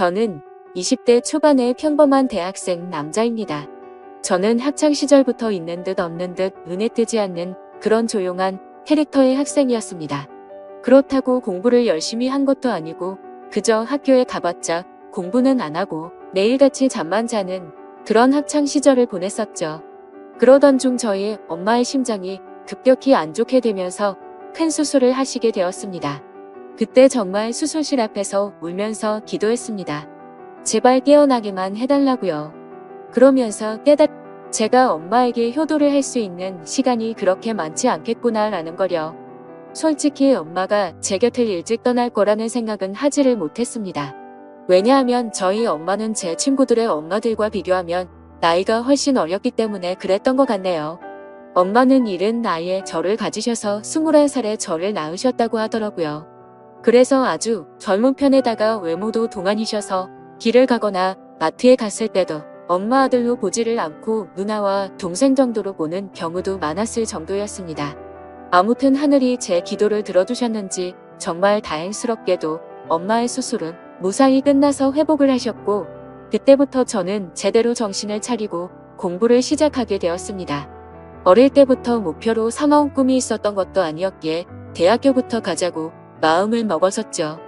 저는 20대 초반의 평범한 대학생 남자입니다. 저는 학창시절부터 있는 듯 없는 듯 눈에 띄지 않는 그런 조용한 캐릭터의 학생이었습니다. 그렇다고 공부를 열심히 한 것도 아니고 그저 학교에 가봤자 공부는 안 하고 매일같이 잠만 자는 그런 학창시절을 보냈었죠. 그러던 중 저희 엄마의 심장이 급격히 안 좋게 되면서 큰 수술을 하시게 되었습니다. 그때 정말 수술실 앞에서 울면서 기도했습니다. 제발 깨어나게만 해달라고요. 그러면서 제가 엄마에게 효도를 할 수 있는 시간이 그렇게 많지 않겠구나라는 거려. 솔직히 엄마가 제 곁을 일찍 떠날 거라는 생각은 하지를 못했습니다. 왜냐하면 저희 엄마는 제 친구들의 엄마들과 비교하면 나이가 훨씬 어렸기 때문에 그랬던 것 같네요. 엄마는 이른 나이에 저를 가지셔서 21살에 저를 낳으셨다고 하더라고요. 그래서 아주 젊은 편에다가 외모도 동안이셔서 길을 가거나 마트에 갔을 때도 엄마 아들로 보지를 않고 누나와 동생 정도로 보는 경우도 많았을 정도였습니다. 아무튼 하늘이 제 기도를 들어주셨는지 정말 다행스럽게도 엄마의 수술은 무사히 끝나서 회복을 하셨고 그때부터 저는 제대로 정신을 차리고 공부를 시작하게 되었습니다. 어릴 때부터 목표로 삼아온 꿈이 있었던 것도 아니었기에 대학교부터 가자고 마음을 먹었었죠.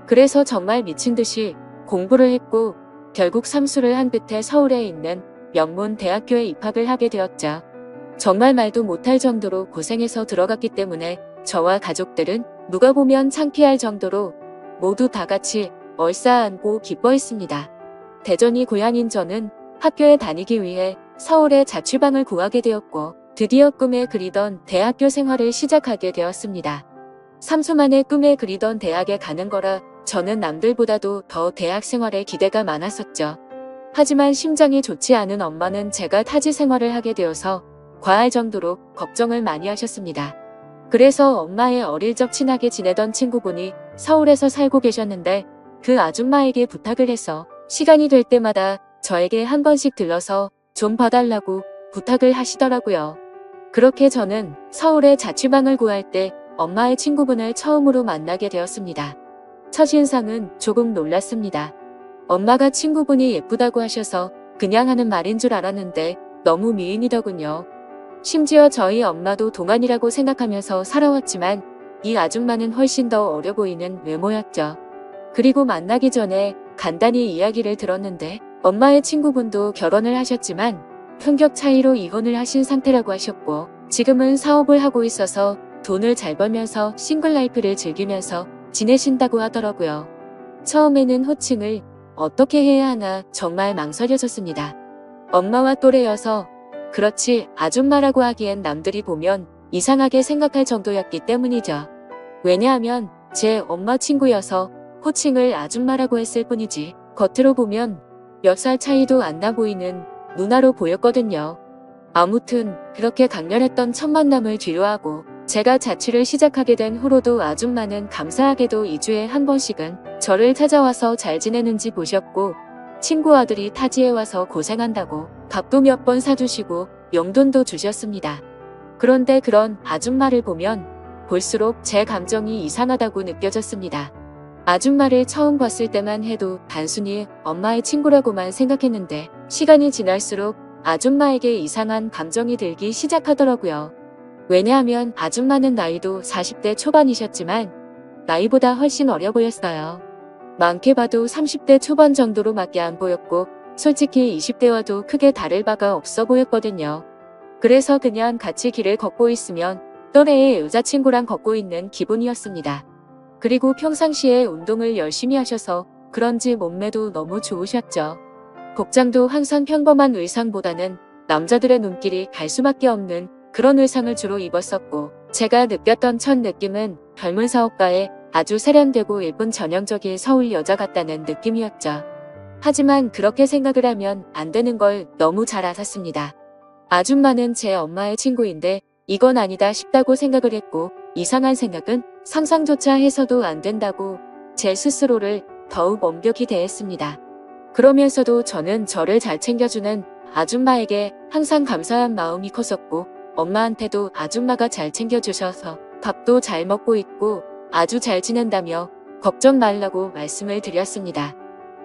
그래서 정말 미친 듯이 공부를 했고 결국 삼수를 한 끝에 서울에 있는 명문 대학교에 입학을 하게 되었죠. 정말 말도 못할 정도로 고생해서 들어갔기 때문에 저와 가족들은 누가 보면 창피할 정도로 모두 다 같이 얼싸안고 기뻐했습니다. 대전이 고향인 저는 학교에 다니기 위해 서울에 자취방을 구하게 되었고 드디어 꿈에 그리던 대학교 생활을 시작하게 되었습니다. 3수 만에 꿈에 그리던 대학에 가는 거라 저는 남들보다도 더 대학 생활에 기대가 많았었죠. 하지만 심장이 좋지 않은 엄마는 제가 타지 생활을 하게 되어서 과할 정도로 걱정을 많이 하셨습니다. 그래서 엄마의 어릴 적 친하게 지내던 친구분이 서울에서 살고 계셨는데 그 아줌마에게 부탁을 해서 시간이 될 때마다 저에게 한 번씩 들러서 좀 봐달라고 부탁을 하시더라고요. 그렇게 저는 서울에 자취방을 구할 때 엄마의 친구분을 처음으로 만나게 되었습니다. 첫인상은 조금 놀랐습니다. 엄마가 친구분이 예쁘다고 하셔서 그냥 하는 말인 줄 알았는데 너무 미인이더군요. 심지어 저희 엄마도 동안이라고 생각하면서 살아왔지만 이 아줌마는 훨씬 더 어려 보이는 외모였죠. 그리고 만나기 전에 간단히 이야기를 들었는데 엄마의 친구분도 결혼을 하셨지만 품격 차이로 이혼을 하신 상태라고 하셨고 지금은 사업을 하고 있어서 돈을 잘 벌면서 싱글 라이프를 즐기면서 지내신다고 하더라고요. 처음에는 호칭을 어떻게 해야 하나 정말 망설여졌습니다. 엄마와 또래여서 그렇지 아줌마라고 하기엔 남들이 보면 이상하게 생각할 정도였기 때문이죠. 왜냐하면 제 엄마 친구여서 호칭을 아줌마라고 했을 뿐이지 겉으로 보면 몇 살 차이도 안 나 보이는 누나로 보였거든요. 아무튼 그렇게 강렬했던 첫 만남을 뒤로하고 제가 자취를 시작하게 된 후로도 아줌마는 감사하게도 2주에 한 번씩은 저를 찾아와서 잘 지내는지 보셨고 친구 아들이 타지에 와서 고생한다고 밥도 몇 번 사주시고 용돈도 주셨습니다. 그런데 그런 아줌마를 보면 볼수록 제 감정이 이상하다고 느껴졌습니다. 아줌마를 처음 봤을 때만 해도 단순히 엄마의 친구라고만 생각했는데 시간이 지날수록 아줌마에게 이상한 감정이 들기 시작하더라고요. 왜냐하면 아줌마는 나이도 40대 초반이셨지만 나이보다 훨씬 어려 보였어요. 많게 봐도 30대 초반 정도로밖에 안 보였고 솔직히 20대와도 크게 다를 바가 없어 보였거든요. 그래서 그냥 같이 길을 걷고 있으면 또래의 여자친구랑 걷고 있는 기분이었습니다. 그리고 평상시에 운동을 열심히 하셔서 그런지 몸매도 너무 좋으셨죠. 복장도 항상 평범한 의상보다는 남자들의 눈길이 갈 수밖에 없는 그런 의상을 주로 입었었고 제가 느꼈던 첫 느낌은 젊은 사업가에 아주 세련되고 예쁜 전형적인 서울 여자 같다는 느낌이었죠. 하지만 그렇게 생각을 하면 안 되는 걸 너무 잘 알았습니다. 아줌마는 제 엄마의 친구인데 이건 아니다 싶다고 생각을 했고 이상한 생각은 상상조차 해서도 안 된다고 제 스스로를 더욱 엄격히 대했습니다. 그러면서도 저는 저를 잘 챙겨주는 아줌마에게 항상 감사한 마음이 컸었고 엄마한테도 아줌마가 잘 챙겨주셔서 밥도 잘 먹고 있고 아주 잘 지낸다며 걱정 말라고 말씀을 드렸습니다.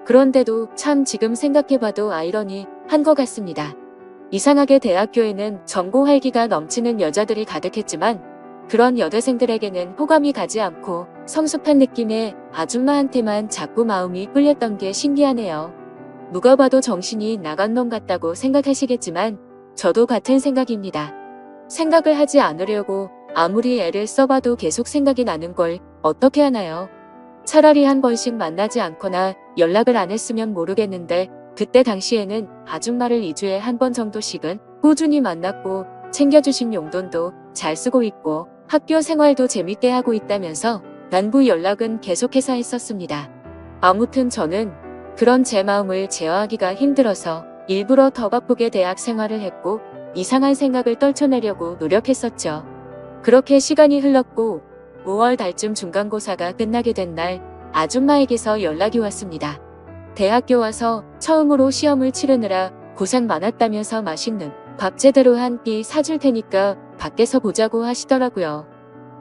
그런데도 참 지금 생각해봐도 아이러니한 것 같습니다. 이상하게 대학교에는 전공 활기가 넘치는 여자들이 가득했지만 그런 여대생들에게는 호감이 가지 않고 성숙한 느낌의 아줌마한테만 자꾸 마음이 끌렸던 게 신기하네요. 누가 봐도 정신이 나간 놈 같다고 생각하시겠지만 저도 같은 생각입니다. 생각을 하지 않으려고 아무리 애를 써봐도 계속 생각이 나는 걸 어떻게 하나요? 차라리 한 번씩 만나지 않거나 연락을 안 했으면 모르겠는데 그때 당시에는 아줌마를 2주에 한 번 정도씩은 꾸준히 만났고 챙겨주신 용돈도 잘 쓰고 있고 학교 생활도 재밌게 하고 있다면서 안부 연락은 계속해서 했었습니다. 아무튼 저는 그런 제 마음을 제어하기가 힘들어서 일부러 더 바쁘게 대학 생활을 했고 이상한 생각을 떨쳐내려고 노력했었죠. 그렇게 시간이 흘렀고 5월 달쯤 중간고사가 끝나게 된 날 아줌마에게서 연락이 왔습니다. 대학교 와서 처음으로 시험을 치르느라 고생 많았다면서 맛있는 밥 제대로 한 끼 사줄 테니까 밖에서 보자고 하시더라고요.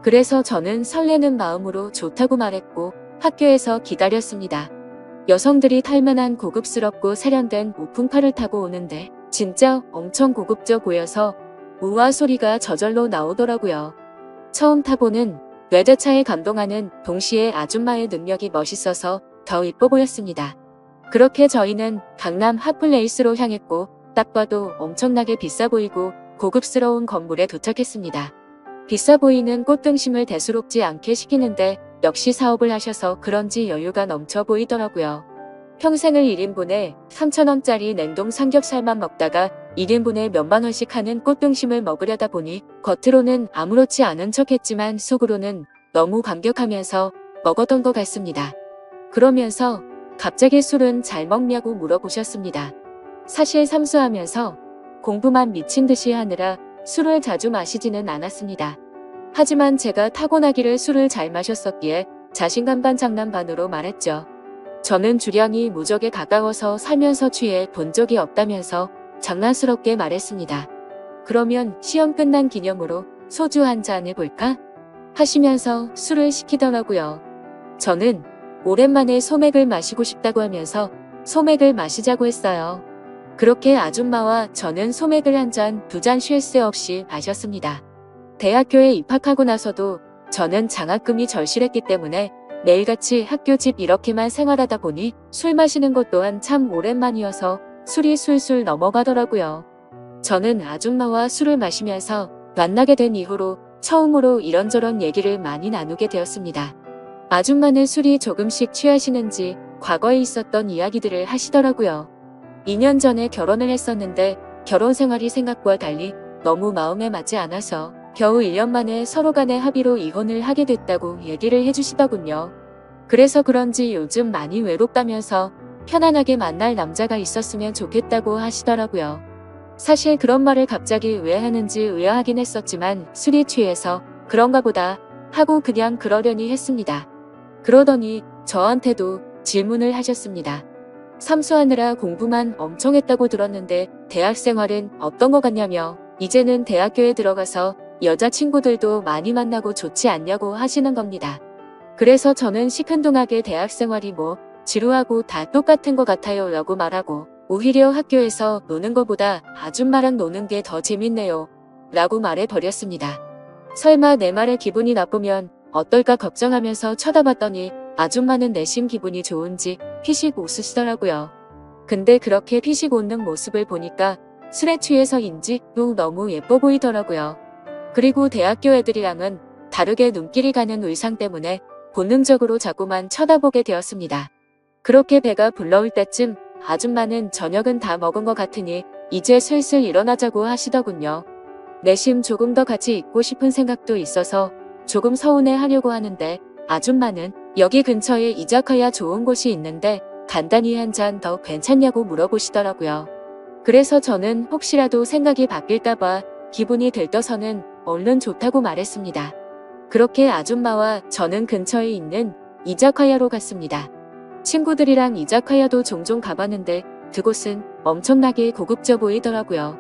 그래서 저는 설레는 마음으로 좋다고 말했고 학교에서 기다렸습니다. 여성들이 탈만한 고급스럽고 세련된 오픈카를 타고 오는데 진짜 엄청 고급져 보여서 우와 소리가 저절로 나오더라고요. 처음 타보는 외제차에 감동하는 동시에 아줌마의 능력이 멋있어서 더 이뻐 보였습니다. 그렇게 저희는 강남 핫플레이스로 향했고 딱 봐도 엄청나게 비싸 보이고 고급스러운 건물에 도착했습니다. 비싸 보이는 꽃등심을 대수롭지 않게 시키는데 역시 사업을 하셔서 그런지 여유가 넘쳐 보이더라고요. 평생을 1인분에 3,000원짜리 냉동 삼겹살만 먹다가 1인분에 몇만 원씩 하는 꽃등심을 먹으려다 보니 겉으로는 아무렇지 않은 척했지만 속으로는 너무 감격하면서 먹었던 것 같습니다. 그러면서 갑자기 술은 잘 먹냐고 물어보셨습니다. 사실 삼수하면서 공부만 미친 듯이 하느라 술을 자주 마시지는 않았습니다. 하지만 제가 타고나기를 술을 잘 마셨었기에 자신감 반 장난 반으로 말했죠. 저는 주량이 무적에 가까워서 살면서 취해 본 적이 없다면서 장난스럽게 말했습니다. 그러면 시험 끝난 기념으로 소주 한 잔 해볼까? 하시면서 술을 시키더라고요. 저는 오랜만에 소맥을 마시고 싶다고 하면서 소맥을 마시자고 했어요. 그렇게 아줌마와 저는 소맥을 한 잔, 두 잔 쉴 새 없이 마셨습니다. 대학교에 입학하고 나서도 저는 장학금이 절실했기 때문에 매일같이 학교 집 이렇게만 생활하다 보니 술 마시는 것 또한 참 오랜만이어서 술이 술술 넘어가더라고요. 저는 아줌마와 술을 마시면서 만나게 된 이후로 처음으로 이런저런 얘기를 많이 나누게 되었습니다. 아줌마는 술이 조금씩 취하시는지 과거에 있었던 이야기들을 하시더라고요. 2년 전에 결혼을 했었는데 결혼 생활이 생각과 달리 너무 마음에 맞지 않아서 겨우 1년 만에 서로 간의 합의로 이혼을 하게 됐다고 얘기를 해주시더군요. 그래서 그런지 요즘 많이 외롭다면서 편안하게 만날 남자가 있었으면 좋겠다고 하시더라고요. 사실 그런 말을 갑자기 왜 하는지 의아하긴 했었지만 술이 취해서 그런가 보다 하고 그냥 그러려니 했습니다. 그러더니 저한테도 질문을 하셨습니다. 삼수하느라 공부만 엄청 했다고 들었는데 대학 생활은 어떤 것 같냐며 이제는 대학교에 들어가서 여자친구들도 많이 만나고 좋지 않냐고 하시는 겁니다. 그래서 저는 시큰둥하게 대학 생활이 뭐 지루하고 다 똑같은 것 같아요 라고 말하고 오히려 학교에서 노는 것보다 아줌마랑 노는 게 더 재밌네요 라고 말해버렸습니다. 설마 내 말에 기분이 나쁘면 어떨까 걱정하면서 쳐다봤더니 아줌마는 내심 기분이 좋은지 피식 웃으시더라고요. 근데 그렇게 피식 웃는 모습을 보니까 술에 취해서인지 또 너무 예뻐 보이더라고요. 그리고 대학교 애들이랑은 다르게 눈길이 가는 의상 때문에 본능적으로 자꾸만 쳐다보게 되었습니다. 그렇게 배가 불러올 때쯤 아줌마는 저녁은 다 먹은 것 같으니 이제 슬슬 일어나자고 하시더군요. 내심 조금 더 같이 있고 싶은 생각도 있어서 조금 서운해 하려고 하는데 아줌마는 여기 근처에 이자카야 좋은 곳이 있는데 간단히 한 잔 더 괜찮냐고 물어보시더라고요. 그래서 저는 혹시라도 생각이 바뀔까봐 기분이 들떠서는 얼른 좋다고 말했습니다. 그렇게 아줌마와 저는 근처에 있는 이자카야로 갔습니다. 친구들이랑 이자카야도 종종 가봤는데 그곳은 엄청나게 고급져 보이더라고요.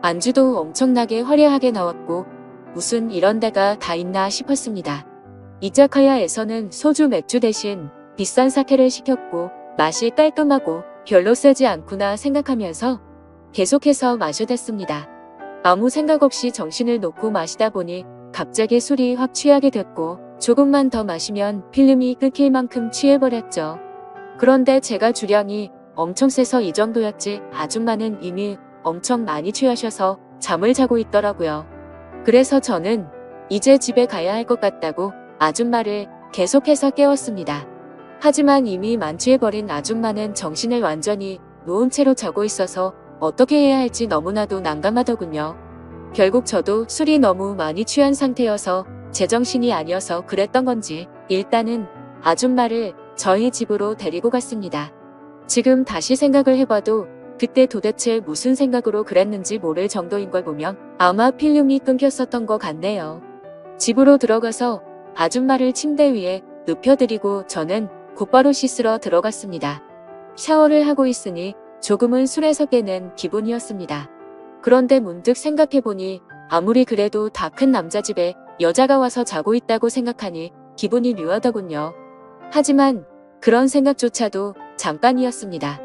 안주도 엄청나게 화려하게 나왔고 무슨 이런 데가 다 있나 싶었습니다. 이자카야에서는 소주 맥주 대신 비싼 사케를 시켰고 맛이 깔끔하고 별로 세지 않구나 생각하면서 계속해서 마셔댔습니다. 아무 생각 없이 정신을 놓고 마시다 보니 갑자기 술이 확 취하게 됐고 조금만 더 마시면 필름이 끊길 만큼 취해버렸죠. 그런데 제가 주량이 엄청 세서 이 정도였지 아줌마는 이미 엄청 많이 취하셔서 잠을 자고 있더라고요. 그래서 저는 이제 집에 가야 할 것 같다고 아줌마를 계속해서 깨웠습니다. 하지만 이미 만취해버린 아줌마는 정신을 완전히 놓은 채로 자고 있어서 어떻게 해야 할지 너무나도 난감하더군요. 결국 저도 술이 너무 많이 취한 상태여서 제정신이 아니어서 그랬던 건지 일단은 아줌마를 저희 집으로 데리고 갔습니다. 지금 다시 생각을 해봐도 그때 도대체 무슨 생각으로 그랬는지 모를 정도인 걸 보면 아마 필름이 끊겼었던 것 같네요. 집으로 들어가서 아줌마를 침대 위에 눕혀드리고 저는 곧바로 씻으러 들어갔습니다. 샤워를 하고 있으니 조금은 술에서 깨는 기분이었습니다. 그런데 문득 생각해보니 아무리 그래도 다 큰 남자 집에 여자가 와서 자고 있다고 생각하니 기분이 묘하더군요. 하지만 그런 생각조차도 잠깐이었습니다.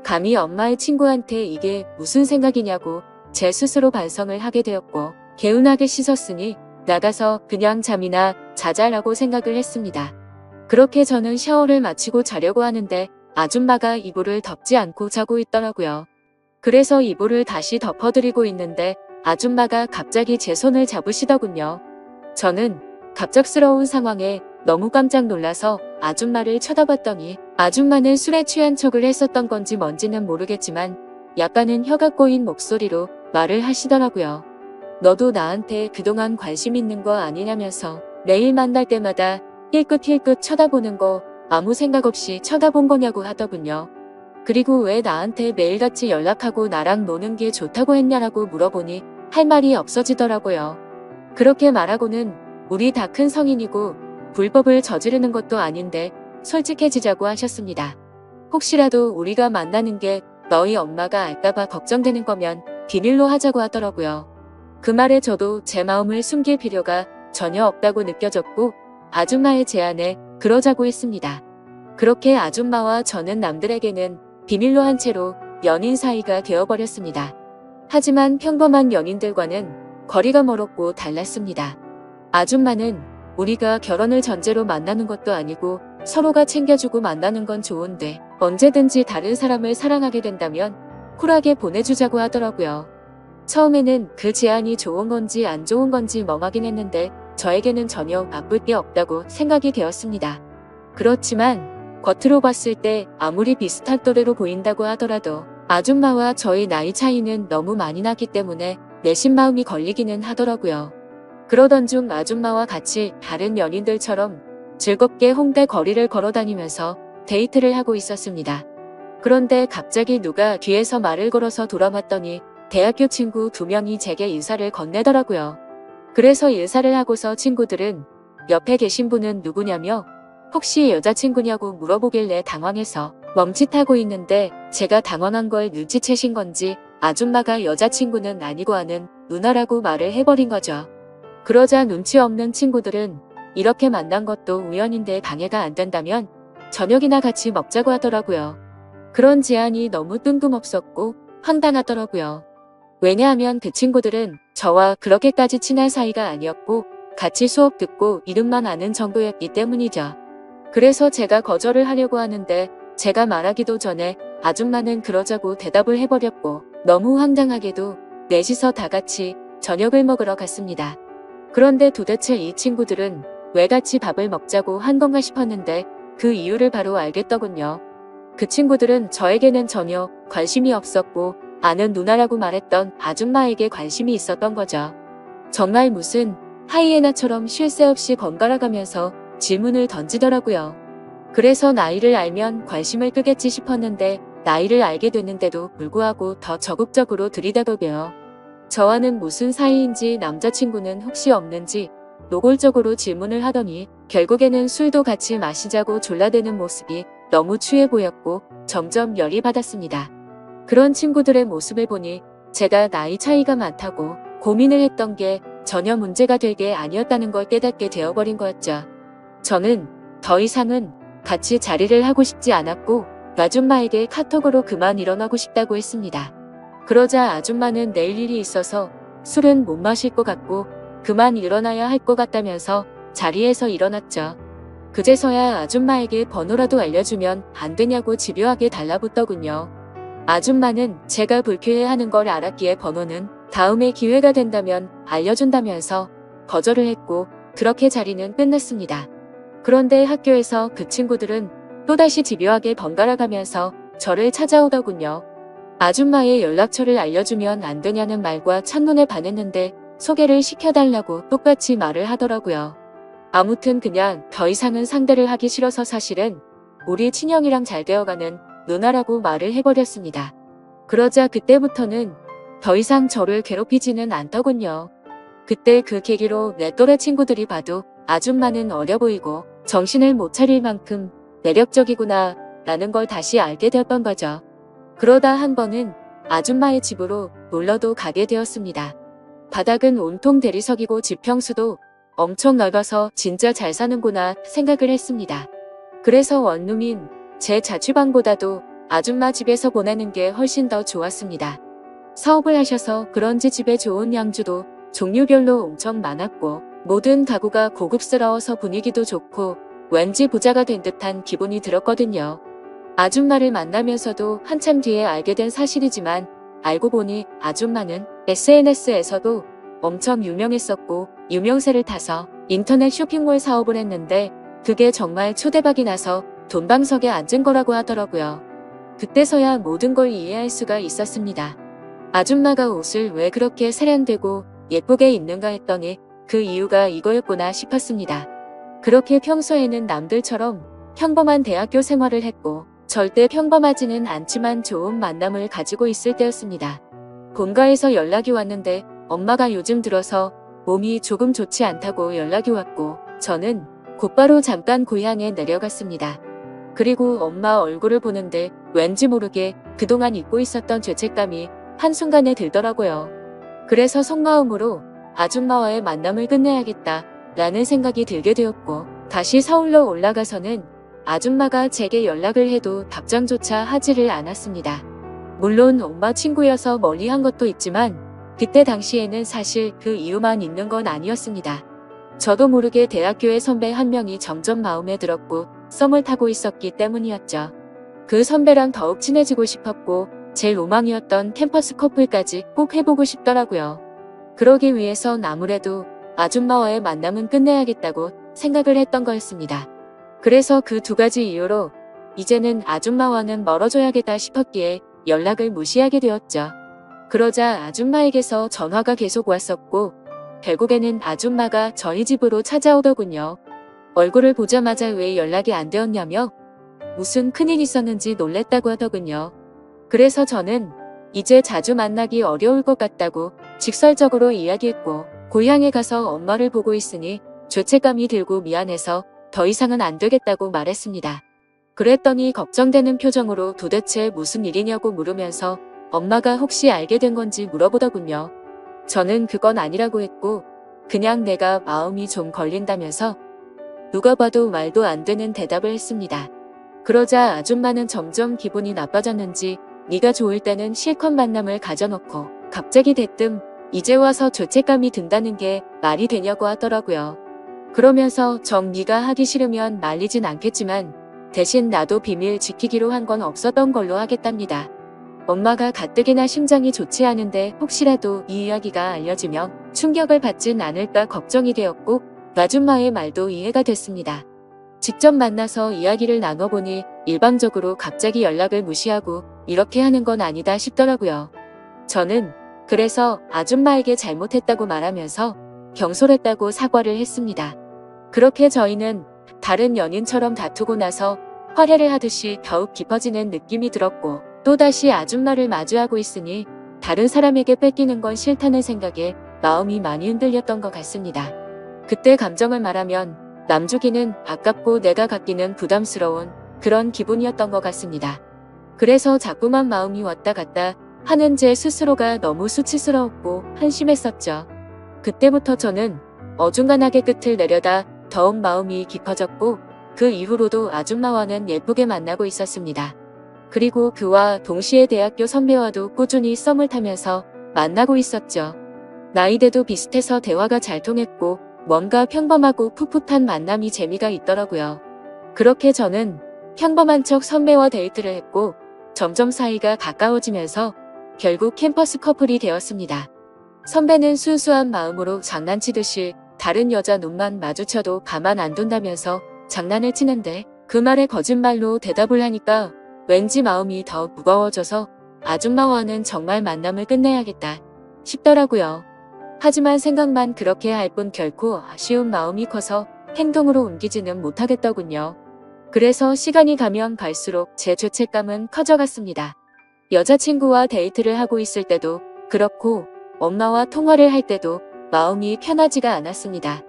감히 엄마의 친구한테 이게 무슨 생각이냐고 제 스스로 반성을 하게 되었고 개운하게 씻었으니 나가서 그냥 잠이나 자자라고 생각을 했습니다. 그렇게 저는 샤워를 마치고 자려고 하는데 아줌마가 이불을 덮지 않고 자고 있더라고요. 그래서 이불을 다시 덮어드리고 있는데 아줌마가 갑자기 제 손을 잡으시더군요. 저는 갑작스러운 상황에 너무 깜짝 놀라서 아줌마를 쳐다봤더니 아줌마는 술에 취한 척을 했었던 건지 뭔지는 모르겠지만 약간은 혀가 꼬인 목소리로 말을 하시더라고요. 너도 나한테 그동안 관심 있는 거 아니냐면서 매일 만날 때마다 힐끗힐끗 쳐다보는 거 아무 생각 없이 쳐다본 거냐고 하더군요. 그리고 왜 나한테 매일같이 연락하고 나랑 노는 게 좋다고 했냐라고 물어보니 할 말이 없어지더라고요. 그렇게 말하고는 우리 다 큰 성인이고 불법을 저지르는 것도 아닌데 솔직해지자고 하셨습니다. 혹시라도 우리가 만나는 게 너희 엄마가 알까봐 걱정되는 거면 비밀로 하자고 하더라고요. 그 말에 저도 제 마음을 숨길 필요가 전혀 없다고 느껴졌고 아줌마의 제안에 그러자고 했습니다. 그렇게 아줌마와 저는 남들에게는 비밀로 한 채로 연인 사이가 되어버렸습니다. 하지만 평범한 연인들과는 거리가 멀었고 달랐습니다. 아줌마는 우리가 결혼을 전제로 만나는 것도 아니고 서로가 챙겨주고 만나는 건 좋은데 언제든지 다른 사람을 사랑하게 된다면 쿨하게 보내주자고 하더라고요. 처음에는 그 제안이 좋은 건지 안 좋은 건지 멍하긴 했는데 저에게는 전혀 나쁠 게 없다고 생각이 되었습니다. 그렇지만 겉으로 봤을 때 아무리 비슷한 또래로 보인다고 하더라도 아줌마와 저희 나이 차이는 너무 많이 나기 때문에 내심 마음이 걸리기는 하더라고요. 그러던 중 아줌마와 같이 다른 연인들처럼 즐겁게 홍대 거리를 걸어다니면서 데이트를 하고 있었습니다. 그런데 갑자기 누가 뒤에서 말을 걸어서 돌아봤더니 대학교 친구 2명이 제게 인사를 건네더라고요. 그래서 인사를 하고서 친구들은 옆에 계신 분은 누구냐며 혹시 여자친구냐고 물어보길래 당황해서 멈칫하고 있는데 제가 당황한 걸 눈치채신 건지 아줌마가 여자친구는 아니고 아는 누나라고 말을 해버린 거죠. 그러자 눈치 없는 친구들은 이렇게 만난 것도 우연인데 방해가 안 된다면 저녁이나 같이 먹자고 하더라고요. 그런 제안이 너무 뜬금없었고 황당하더라고요. 왜냐하면 그 친구들은 저와 그렇게까지 친한 사이가 아니었고 같이 수업 듣고 이름만 아는 정도였기 때문이죠. 그래서 제가 거절을 하려고 하는데 제가 말하기도 전에 아줌마는 그러자고 대답을 해버렸고 너무 황당하게도 넷이서 다 같이 저녁을 먹으러 갔습니다. 그런데 도대체 이 친구들은 왜 같이 밥을 먹자고 한 건가 싶었는데 그 이유를 바로 알겠더군요. 그 친구들은 저에게는 전혀 관심이 없었고 아는 누나라고 말했던 아줌마에게 관심이 있었던 거죠. 정말 무슨 하이에나처럼 쉴 새 없이 번갈아 가면서 질문을 던지더라고요. 그래서 나이를 알면 관심을 끄겠지 싶었는데 나이를 알게 됐는데도 불구하고 더 적극적으로 들이대더고요. 저와는 무슨 사이인지 남자친구는 혹시 없는지 노골적으로 질문을 하더니 결국에는 술도 같이 마시자고 졸라대는 모습이 너무 취해 보였고 점점 열이 받았습니다. 그런 친구들의 모습을 보니 제가 나이 차이가 많다고 고민을 했던 게 전혀 문제가 될 게 아니었다는 걸 깨닫게 되어버린 거였죠. 저는 더 이상은 같이 자리를 하고 싶지 않았고 아줌마에게 카톡으로 그만 일어나고 싶다고 했습니다. 그러자 아줌마는 내일 일이 있어서 술은 못 마실 것 같고 그만 일어나야 할 것 같다면서 자리에서 일어났죠. 그제서야 아줌마에게 번호라도 알려주면 안 되냐고 집요하게 달라붙더군요. 아줌마는 제가 불쾌해하는 걸 알았기에 번호는 다음에 기회가 된다면 알려준다면서 거절을 했고 그렇게 자리는 끝났습니다. 그런데 학교에서 그 친구들은 또다시 집요하게 번갈아 가면서 저를 찾아오더군요. 아줌마의 연락처를 알려주면 안 되냐는 말과 첫눈에 반했는데 소개를 시켜달라고 똑같이 말을 하더라고요. 아무튼 그냥 더 이상은 상대를 하기 싫어서 사실은 우리 친형이랑 잘 되어가는 누나라고 말을 해버렸습니다. 그러자 그때부터는 더 이상 저를 괴롭히지는 않더군요. 그때 그 계기로 내 또래 친구들이 봐도 아줌마는 어려 보이고 정신을 못 차릴 만큼 매력적이구나 라는 걸 다시 알게 되었던 거죠. 그러다 한 번은 아줌마의 집으로 놀러도 가게 되었습니다. 바닥은 온통 대리석이고 집 평수도 엄청 넓어서 진짜 잘 사는구나 생각을 했습니다. 그래서 원룸인 제 자취방보다도 아줌마 집에서 보내는 게 훨씬 더 좋았습니다. 사업을 하셔서 그런지 집에 좋은 양주도 종류별로 엄청 많았고 모든 가구가 고급스러워서 분위기도 좋고 왠지 부자가 된 듯한 기분이 들었거든요. 아줌마를 만나면서도 한참 뒤에 알게 된 사실이지만 알고 보니 아줌마는 SNS에서도 엄청 유명했었고 유명세를 타서 인터넷 쇼핑몰 사업을 했는데 그게 정말 초대박이 나서 돈방석에 앉은 거라고 하더라고요. 그때서야 모든 걸 이해할 수가 있었습니다. 아줌마가 옷을 왜 그렇게 세련되고 예쁘게 입는가 했더니 그 이유가 이거였구나 싶었습니다. 그렇게 평소에는 남들처럼 평범한 대학교 생활을 했고 절대 평범하지는 않지만 좋은 만남을 가지고 있을 때였습니다. 본가에서 연락이 왔는데 엄마가 요즘 들어서 몸이 조금 좋지 않다고 연락이 왔고 저는 곧바로 잠깐 고향에 내려갔습니다. 그리고 엄마 얼굴을 보는데 왠지 모르게 그동안 잊고 있었던 죄책감이 한순간에 들더라고요. 그래서 속마음으로 아줌마와의 만남을 끝내야겠다 라는 생각이 들게 되었고 다시 서울로 올라가서는 아줌마가 제게 연락을 해도 답장조차 하지를 않았습니다. 물론 엄마 친구여서 멀리한 것도 있지만 그때 당시에는 사실 그 이유만 있는 건 아니었습니다. 저도 모르게 대학교의 선배 한 명이 점점 마음에 들었고 썸을 타고 있었기 때문이었죠. 그 선배랑 더욱 친해지고 싶었고 제 로망이었던 캠퍼스 커플까지 꼭 해보고 싶더라고요. 그러기 위해선 아무래도 아줌마와의 만남은 끝내야겠다고 생각을 했던 거였습니다. 그래서 그 두 가지 이유로 이제는 아줌마와는 멀어져야겠다 싶었기에 연락을 무시하게 되었죠. 그러자 아줌마에게서 전화가 계속 왔었고 결국에는 아줌마가 저희 집으로 찾아오더군요. 얼굴을 보자마자 왜 연락이 안 되었냐며 무슨 큰일 있었는지 놀랬다고 하더군요. 그래서 저는 이제 자주 만나기 어려울 것 같다고 직설적으로 이야기했고 고향에 가서 엄마를 보고 있으니 죄책감이 들고 미안해서 더 이상은 안 되겠다고 말했습니다. 그랬더니 걱정되는 표정으로 도대체 무슨 일이냐고 물으면서 엄마가 혹시 알게 된 건지 물어보더군요. 저는 그건 아니라고 했고 그냥 내가 마음이 좀 걸린다면서 누가 봐도 말도 안 되는 대답을 했습니다. 그러자 아줌마는 점점 기분이 나빠졌는지 네가 좋을 때는 실컷 만남을 가져놓고 갑자기 대뜸 이제 와서 죄책감이 든다는 게 말이 되냐고 하더라고요. 그러면서 정 네가 하기 싫으면 말리진 않겠지만 대신 나도 비밀 지키기로 한 건 없었던 걸로 하겠답니다. 엄마가 가뜩이나 심장이 좋지 않은데 혹시라도 이 이야기가 알려지면 충격을 받진 않을까 걱정이 되었고 아줌마의 말도 이해가 됐습니다. 직접 만나서 이야기를 나눠보니 일방적으로 갑자기 연락을 무시하고 이렇게 하는 건 아니다 싶더라고요. 저는 그래서 아줌마에게 잘못했다고 말하면서 경솔했다고 사과를 했습니다. 그렇게 저희는 다른 연인처럼 다투고 나서 화해를 하듯이 더욱 깊어지는 느낌이 들었고 또다시 아줌마를 마주하고 있으니 다른 사람에게 뺏기는 건 싫다는 생각에 마음이 많이 흔들렸던 것 같습니다. 그때 감정을 말하면 남주기는 아깝고 내가 갖기는 부담스러운 그런 기분이었던 것 같습니다. 그래서 자꾸만 마음이 왔다 갔다 하는 제 스스로가 너무 수치스러웠고 한심했었죠. 그때부터 저는 어중간하게 끝을 내려다 더욱 마음이 깊어졌고 그 이후로도 아줌마와는 예쁘게 만나고 있었습니다. 그리고 그와 동시에 대학교 선배와도 꾸준히 썸을 타면서 만나고 있었죠. 나이대도 비슷해서 대화가 잘 통했고 뭔가 평범하고 풋풋한 만남이 재미가 있더라고요. 그렇게 저는 평범한 척 선배와 데이트를 했고 점점 사이가 가까워지면서 결국 캠퍼스 커플이 되었습니다. 선배는 순수한 마음으로 장난치듯이 다른 여자 눈만 마주쳐도 가만 안 둔다면서 장난을 치는데 그 말에 거짓말로 대답을 하니까 왠지 마음이 더 무거워져서 아줌마와는 정말 만남을 끝내야겠다 싶더라고요. 하지만 생각만 그렇게 할 뿐 결코 아쉬운 마음이 커서 행동으로 옮기지는 못하겠더군요. 그래서 시간이 가면 갈수록 제 죄책감은 커져갔습니다. 여자친구와 데이트를 하고 있을 때도 그렇고 엄마와 통화를 할 때도 마음이 편하지가 않았습니다.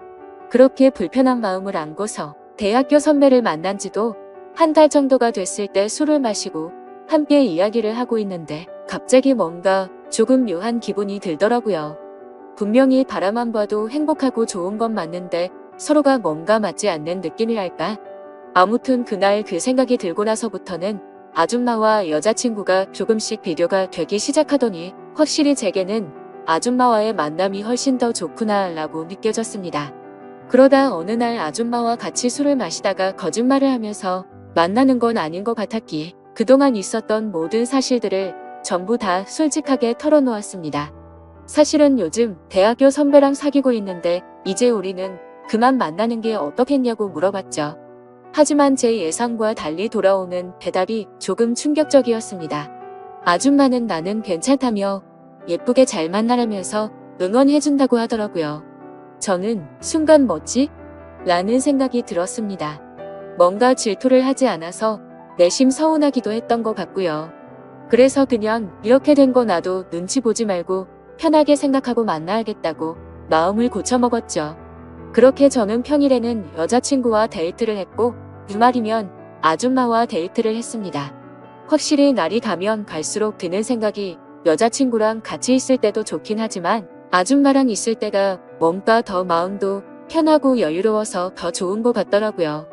그렇게 불편한 마음을 안고서 대학교 선배를 만난 지도 한 달 정도가 됐을 때 술을 마시고 함께 이야기를 하고 있는데 갑자기 뭔가 조금 묘한 기분이 들더라고요. 분명히 바라만 봐도 행복하고 좋은 건 맞는데 서로가 뭔가 맞지 않는 느낌이랄까? 아무튼 그날 그 생각이 들고 나서부터는 아줌마와 여자친구가 조금씩 비교가 되기 시작하더니 확실히 제게는 아줌마와의 만남이 훨씬 더 좋구나 라고 느껴졌습니다. 그러다 어느 날 아줌마와 같이 술을 마시다가 거짓말을 하면서 만나는 건 아닌 것 같았기에 그동안 있었던 모든 사실들을 전부 다 솔직하게 털어놓았습니다. 사실은 요즘 대학교 선배랑 사귀고 있는데 이제 우리는 그만 만나는 게 어떻겠냐고 물어봤죠. 하지만 제 예상과 달리 돌아오는 대답이 조금 충격적이었습니다. 아줌마는 나는 괜찮다며 예쁘게 잘 만나라면서 응원해준다고 하더라고요. 저는 순간 뭐지? 라는 생각이 들었습니다. 뭔가 질투를 하지 않아서 내심 서운하기도 했던 것 같고요. 그래서 그냥 이렇게 된 거 나도 눈치 보지 말고 편하게 생각하고 만나야겠다고 마음을 고쳐먹었죠. 그렇게 저는 평일에는 여자친구와 데이트를 했고 주말이면 아줌마와 데이트를 했습니다. 확실히 날이 가면 갈수록 드는 생각이 여자친구랑 같이 있을 때도 좋긴 하지만 아줌마랑 있을 때가 뭔가 더 마음도 편하고 여유로워서 더 좋은 것 같더라고요.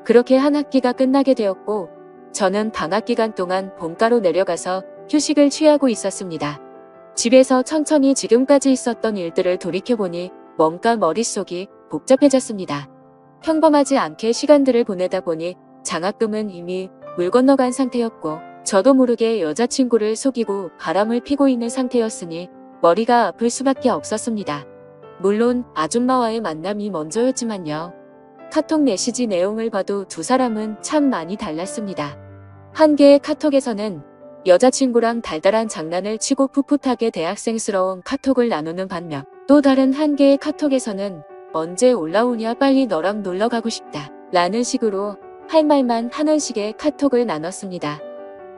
그렇게 한 학기가 끝나게 되었고 저는 방학 기간 동안 본가로 내려가서 휴식을 취하고 있었습니다. 집에서 천천히 지금까지 있었던 일들을 돌이켜보니 뭔가 머릿속이 복잡해졌습니다. 평범하지 않게 시간들을 보내다 보니 장학금은 이미 물 건너간 상태였고 저도 모르게 여자친구를 속이고 바람을 피고 있는 상태였으니 머리가 아플 수밖에 없었습니다. 물론 아줌마와의 만남이 먼저였지만요. 카톡 메시지 내용을 봐도 두 사람은 참 많이 달랐습니다. 한 개의 카톡에서는 여자친구랑 달달한 장난을 치고 풋풋하게 대학생스러운 카톡을 나누는 반면 또 다른 한 개의 카톡에서는 언제 올라오냐 빨리 너랑 놀러 가고 싶다 라는 식으로 할 말만 하는 식의 카톡을 나눴습니다.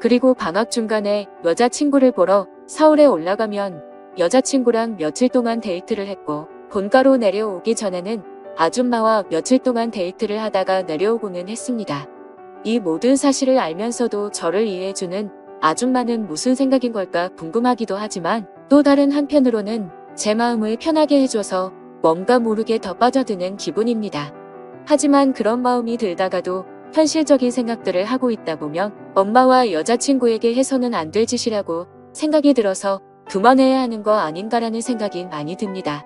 그리고 방학 중간에 여자친구를 보러 서울에 올라가면 여자친구랑 며칠 동안 데이트를 했고 본가로 내려오기 전에는 아줌마와 며칠 동안 데이트를 하다가 내려오고는 했습니다. 이 모든 사실을 알면서도 저를 이해해주는 아줌마는 무슨 생각인 걸까 궁금하기도 하지만 또 다른 한편으로는 제 마음을 편하게 해줘서 뭔가 모르게 더 빠져드는 기분입니다. 하지만 그런 마음이 들다가도 현실적인 생각들을 하고 있다 보면 엄마와 여자친구에게 해서는 안 될 짓이라고 생각이 들어서 그만해야 하는 거 아닌가라는 생각이 많이 듭니다.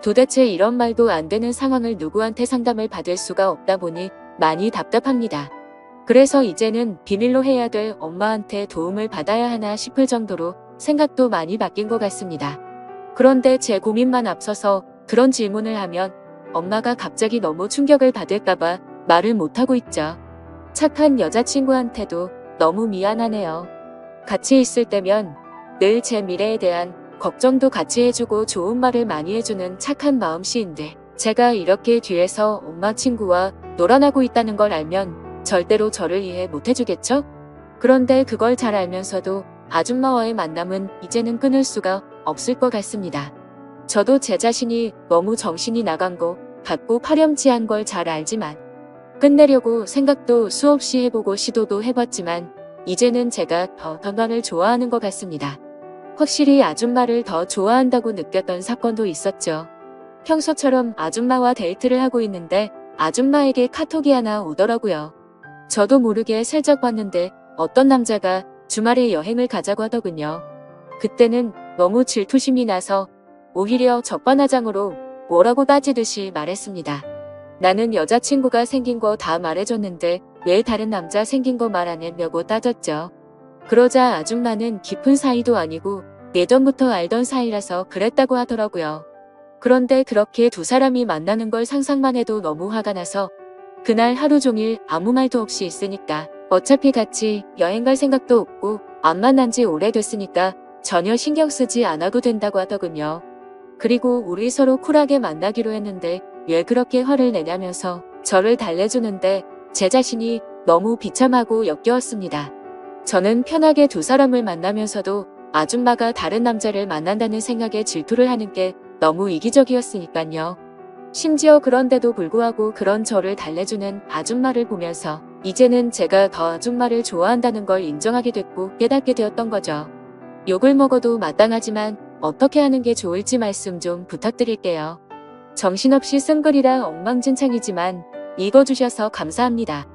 도대체 이런 말도 안 되는 상황을 누구한테 상담을 받을 수가 없다 보니 많이 답답합니다. 그래서 이제는 비밀로 해야 될 엄마한테 도움을 받아야 하나 싶을 정도로 생각도 많이 바뀐 것 같습니다. 그런데 제 고민만 앞서서 그런 질문을 하면 엄마가 갑자기 너무 충격을 받을까봐 말을 못하고 있죠. 착한 여자친구한테도 너무 미안하네요. 같이 있을 때면 늘 제 미래에 대한 걱정도 같이 해주고 좋은 말을 많이 해주는 착한 마음씨인데 제가 이렇게 뒤에서 엄마 친구와 놀아나고 있다는 걸 알면 절대로 저를 이해 못해주겠죠? 그런데 그걸 잘 알면서도 아줌마와의 만남은 이제는 끊을 수가 없을 것 같습니다. 저도 제 자신이 너무 정신이 나간 거 같고 파렴치한 걸 잘 알지만 끝내려고 생각도 수없이 해보고 시도도 해봤지만 이제는 제가 더 건강을 좋아하는 것 같습니다. 확실히 아줌마를 더 좋아한다고 느꼈던 사건도 있었죠. 평소처럼 아줌마와 데이트를 하고 있는데 아줌마에게 카톡이 하나 오더라고요. 저도 모르게 살짝 봤는데 어떤 남자가 주말에 여행을 가자고 하더군요. 그때는 너무 질투심이 나서 오히려 적반하장으로 뭐라고 따지듯이 말했습니다. 나는 여자친구가 생긴 거 다 말해줬는데 왜 다른 남자 생긴 거 말 안 했냐고 따졌죠. 그러자 아줌마는 깊은 사이도 아니고 예전부터 알던 사이라서 그랬다고 하더라고요. 그런데 그렇게 두 사람이 만나는 걸 상상만 해도 너무 화가 나서 그날 하루 종일 아무 말도 없이 있으니까 어차피 같이 여행 갈 생각도 없고 안 만난 지 오래됐으니까 전혀 신경 쓰지 않아도 된다고 하더군요. 그리고 우리 서로 쿨하게 만나기로 했는데 왜 그렇게 화를 내냐면서 저를 달래주는데 제 자신이 너무 비참하고 역겨웠습니다. 저는 편하게 두 사람을 만나면서도 아줌마가 다른 남자를 만난다는 생각에 질투를 하는 게 너무 이기적이었으니까요. 심지어 그런데도 불구하고 그런 저를 달래주는 아줌마를 보면서 이제는 제가 더 아줌마를 좋아한다는 걸 인정하게 됐고 깨닫게 되었던 거죠. 욕을 먹어도 마땅하지만 어떻게 하는 게 좋을지 말씀 좀 부탁드릴게요. 정신없이 쓴 글이라 엉망진창이지만 읽어주셔서 감사합니다.